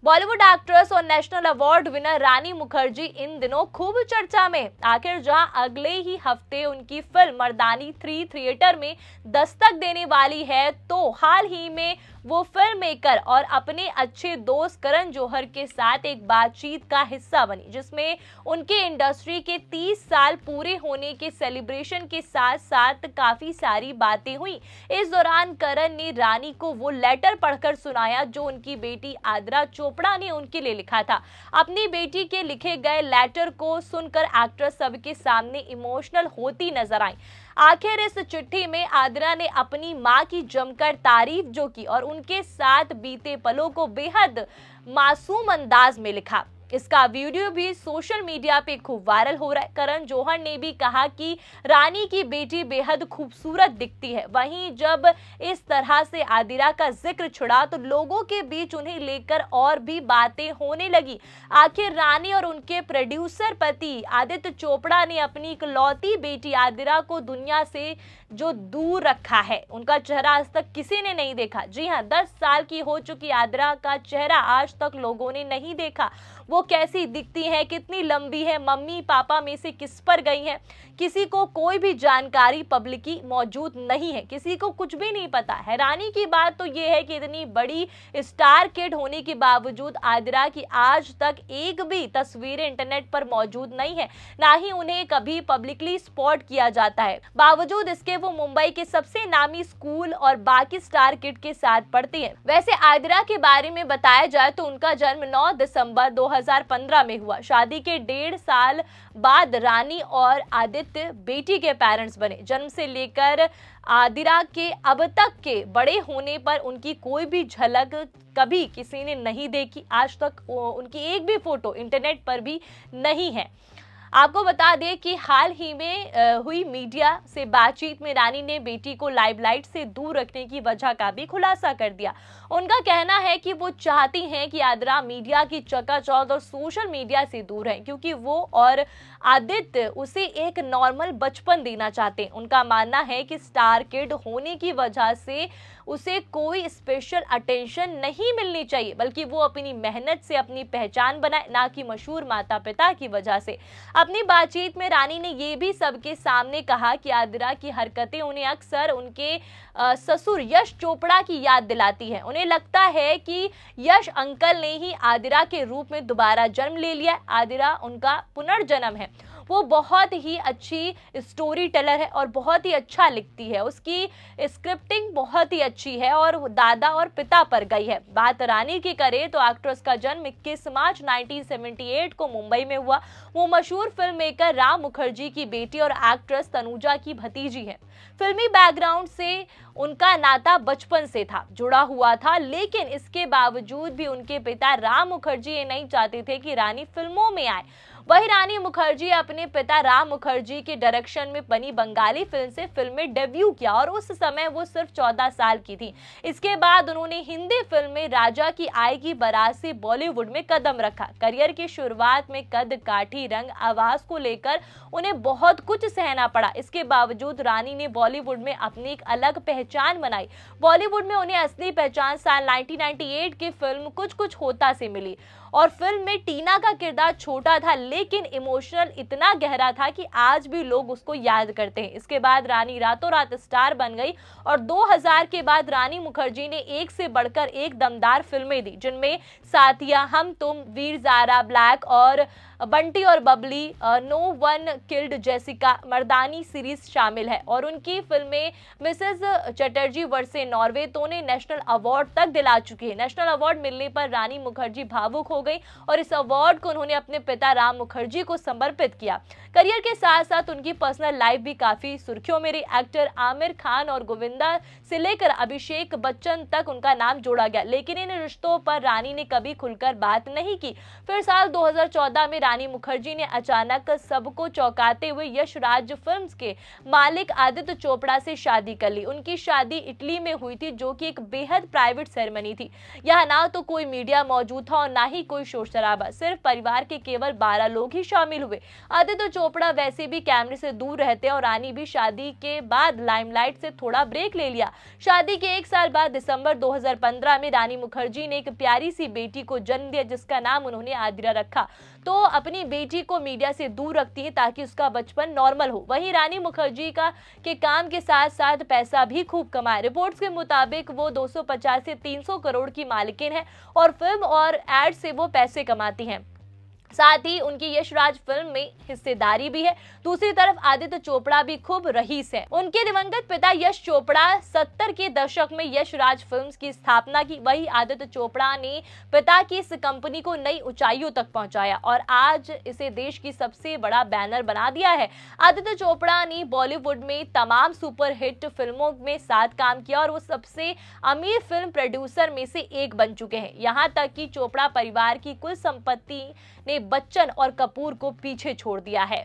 Bollywood actress और national award winner रानी मुखर्जी इन दिनों खूब चर्चा में। आखिर जहां अगले ही हफ्ते उनकी फिल्म मर्दानी 3 थिएटर में दस्तक देने वाली है, तो हाल ही में वो फिल्म मेकर और अपने अच्छे दोस्त करण जौहर के साथ एक बातचीत का हिस्सा बनी, जिसमें उनके इंडस्ट्री के 30 साल पूरे होने के सेलिब्रेशन के साथ साथ काफी सारी बातें हुई। इस दौरान करण ने रानी को वो लेटर पढ़कर सुनाया जो उनकी बेटी आद्रा चोपड़ा ने उनके लिए लिखा था। अपनी बेटी के लिखे गए लेटर को सुनकर एक्ट्रेस सबके सामने इमोशनल होती नजर आई। आखिर इस चिट्ठी में आद्रा ने अपनी मां की जमकर तारीफ जो की और उनके साथ बीते पलों को बेहद मासूम अंदाज में लिखा। इसका वीडियो भी सोशल मीडिया पे खूब वायरल हो रहा है। करण जौहर ने भी कहा कि रानी की बेटी बेहद खूबसूरत दिखती है। वहीं जब इस तरह से आदिरा का जिक्र छुड़ा तो लोगों के बीच उन्हें लेकर और भी बातें होने लगी। आखिर रानी और उनके प्रोड्यूसर पति आदित्य चोपड़ा ने अपनी इकलौती बेटी आदिरा को दुनिया से जो दूर रखा है, उनका चेहरा आज तक किसी ने नहीं देखा। जी हाँ, 10 साल की हो चुकी आदिरा का चेहरा आज तक लोगों ने नहीं देखा। वो कैसी दिखती है, कितनी लंबी है, मम्मी पापा में से किस पर गई है, किसी को कोई भी जानकारी पब्लिक मौजूद नहीं है, किसी को कुछ भी नहीं पता। हैरानी की बात तो ये है कि इतनी बड़ी स्टार किड होने के बावजूद आदिरा की आज तक एक भी तस्वीरें इंटरनेट पर मौजूद नहीं है, ना ही उन्हें कभी पब्लिकली स्पॉट किया जाता है। बावजूद इसके वो मुंबई के सबसे नामी स्कूल और बाकी स्टार किड के साथ पढ़ती है। वैसे आदिरा के बारे में बताया जाए तो उनका जन्म 9 दिसंबर 2015 में हुआ। शादी के 1.5 साल बाद रानी और आदित्य बेटी के पेरेंट्स बने। जन्म से लेकर आदिरा के अब तक के बड़े होने पर उनकी कोई भी झलक कभी किसी ने नहीं देखी। आज तक उनकी एक भी फोटो इंटरनेट पर भी नहीं है। आपको बता दें कि हाल ही में हुई मीडिया से बातचीत में रानी ने बेटी को लाइमलाइट से दूर रखने की वजह का भी खुलासा कर दिया। उनका कहना है कि वो चाहती हैं कि आदिरा मीडिया की चकाचौंध और सोशल मीडिया से दूर है, क्योंकि वो और आदित्य उसे एक नॉर्मल बचपन देना चाहते हैं। उनका मानना है कि स्टार किड होने की वजह से उसे कोई स्पेशल अटेंशन नहीं मिलनी चाहिए, बल्कि वो अपनी मेहनत से अपनी पहचान बनाए, ना कि मशहूर माता पिता की वजह से। अपनी बातचीत में रानी ने ये भी सबके सामने कहा कि आदिरा की हरकतें उन्हें अक्सर उनके ससुर यश चोपड़ा की याद दिलाती है। उन्हें लगता है कि यश अंकल ने ही आदिरा के रूप में दोबारा जन्म ले लिया। आदिरा उनका पुनर्जन्म है। वो बहुत ही अच्छी स्टोरी टेलर है और बहुत ही अच्छा लिखती है। उसकी स्क्रिप्टिंग बहुत ही अच्छी है और दादा और पिता पर गई है। बात रानी की करें तो एक्ट्रेस का जन्म 21 मार्च 1978 को मुंबई में हुआ। वो मशहूर फिल्म मेकर राम मुखर्जी की बेटी और एक्ट्रेस तनुजा की भतीजी है। फिल्मी बैकग्राउंड से उनका नाता बचपन से था, जुड़ा हुआ था, लेकिन इसके बावजूद भी उनके पिता राम मुखर्जी ये नहीं चाहते थे कि रानी फिल्मों में आए। वही रानी मुखर्जी अपने पिता राम मुखर्जी के डायरेक्शन में बनी बंगाली फिल्म से फिल्म में डेब्यू किया और उस समय वो सिर्फ 14 साल की थी। इसके बाद उन्होंने हिंदी फिल्म में राजा की आएगी बारात से बॉलीवुड में कदम रखा। करियर की शुरुआत में कद काठी रंग आवाज को लेकर उन्हें बहुत कुछ सहना पड़ा। इसके बावजूद रानी ने बॉलीवुड में अपनी एक अलग पहचान बनाई। बॉलीवुड में उन्हें असली पहचान साल 1998 की फिल्म कुछ कुछ होता से मिली और फिल्म में टीना का किरदार छोटा था, लेकिन इमोशनल इतना गहरा था कि आज भी लोग उसको याद करते हैं। इसके बाद रानी रातों रात स्टार बन गई और 2000 के बाद रानी मुखर्जी ने एक से बढ़कर एक दमदार फिल्में दी, जिनमें साथिया, हम तुम, वीर ज़ारा, ब्लैक और बंटी और Babli, no one killed Jessica, Mardaani series शामिल है। और उनकी फिल्में मिसेस चटर्जी वर्सेस नॉर्वे तो उन्हें नेशनल अवार्ड तक दिला चुकी है। नेशनल अवार्ड मिलने पर रानी मुखर्जी भावुक हो गई और इस अवार्ड को उन्होंने अपने पिता राम मुखर्जी को समर्पित किया। करियर के साथ साथ उनकी पर्सनल लाइफ भी काफी सुर्खियों में रही। एक्टर आमिर खान और गोविंदा से लेकर अभिषेक बच्चन तक उनका नाम जोड़ा गया, लेकिन इन रिश्तों पर रानी ने कभी खुलकर बात नहीं की। फिर साल 2014 में रानी मुखर्जी ने अचानक सबको चौंकाते हुए यश राज फिल्म्स के मालिक आदित्य चोपड़ा से शादी कर ली। उनकी शादी इटली में हुई थी, जो कि एक बेहद प्राइवेट सेरेमनी थी। यहाँ ना तो कोई मीडिया मौजूद था और ना ही कोई शोर शराबा, सिर्फ परिवार के केवल 12 लोग ही शामिल हुए। आदित्य चोपड़ा वैसे भी कैमरे से दूर रहते और रानी भी शादी के बाद लाइमलाइट से थोड़ा ब्रेक ले लिया। शादी के 1 साल बाद दिसंबर 2015 में रानी मुखर्जी ने एक प्यारी सी बेटी को जन्म दिया, जिसका नाम उन्होंने आदिरा रखा। तो अपनी बेटी को मीडिया से दूर रखती है ताकि उसका बचपन नॉर्मल हो। वहीं रानी मुखर्जी के काम के साथ साथ पैसा भी खूब कमाए। रिपोर्ट्स के मुताबिक वो 250 से 300 करोड़ की मालिकिन है और फिल्म और एड से वो पैसे कमाती हैं। साथ ही उनकी यश राज फिल्म में हिस्सेदारी भी है। दूसरी तरफ आदित्य चोपड़ा भी खूब रईस है। उनके दिवंगत पिता यश चोपड़ा 70 के दशक में यश राज फिल्म्स की स्थापना की। वही आदित्य चोपड़ा ने पिता की इस कंपनी को नई ऊंचाइयों तक पहुंचाया और आज इसे देश की सबसे बड़ा बैनर बना दिया है। आदित्य चोपड़ा ने बॉलीवुड में तमाम सुपरहिट फिल्मों में साथ काम किया और वो सबसे अमीर फिल्म प्रोड्यूसर में से एक बन चुके हैं। यहाँ तक कि चोपड़ा परिवार की कुल संपत्ति ने बच्चन और कपूर को पीछे छोड़ दिया है।